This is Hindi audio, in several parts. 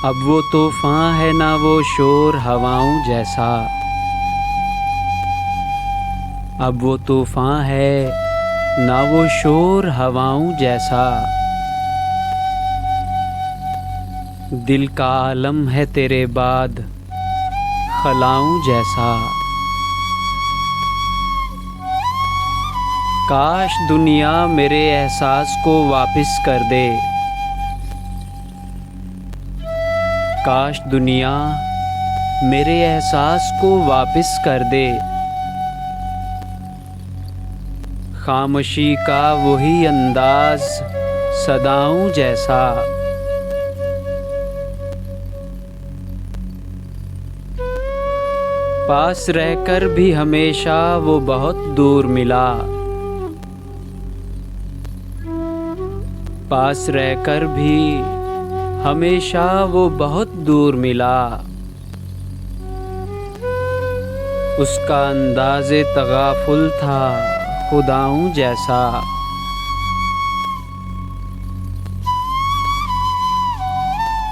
अब वो तूफ़ान है ना वो शोर हवाओं जैसा। अब वो तूफ़ान है ना वो शोर हवाओं जैसा। दिल का आलम है तेरे बाद खलाऊं जैसा। काश दुनिया मेरे एहसास को वापस कर दे। काश दुनिया मेरे एहसास को वापस कर दे। खामोशी का वही अंदाज सदाऊं जैसा। पास रहकर भी हमेशा वो बहुत दूर मिला। पास रहकर भी हमेशा वो बहुत दूर मिला। उसका अंदाज़े तगाफुल था खुदाऊं जैसा।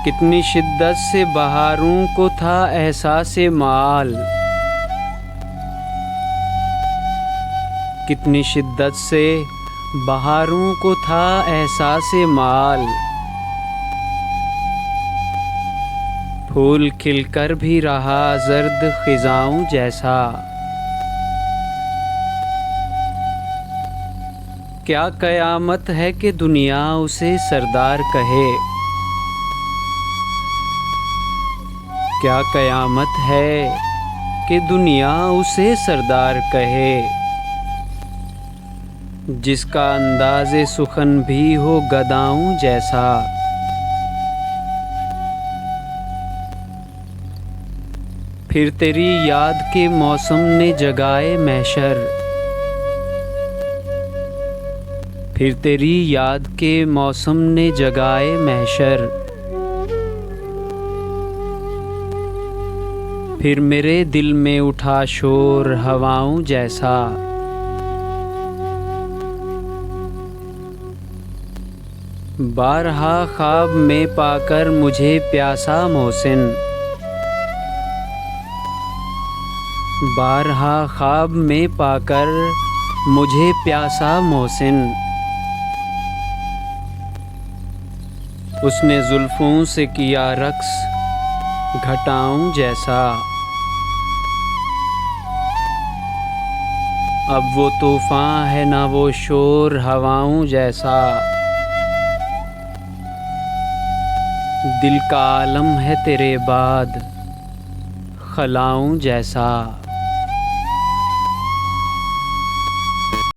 कितनी शिद्दत से बहारों को था एहसासे माल। कितनी शिद्दत से बहारों को था एहसासे माल। फूल खिलकर भी रहा जर्द खिजाऊं जैसा। क्या कयामत है कि दुनिया उसे सरदार कहे। क्या कयामत है कि दुनिया उसे सरदार कहे। जिसका अंदाज़े सुखन भी हो गदाऊं जैसा। फिर तेरी याद के मौसम ने जगाए महशर। फिर तेरी याद के मौसम ने जगाए महशर। फिर मेरे दिल में उठा शोर हवाओं जैसा। बारहा ख्वाब में पाकर मुझे प्यासा मोहसिन। बारहा ख्वाब में पाकर मुझे प्यासा मोहसिन। उसने जुल्फों से किया रक्स घटाऊं जैसा। अब वो तूफ़ान है ना वो शोर हवाओं जैसा। दिल का आलम है तेरे बाद खलाऊं जैसा।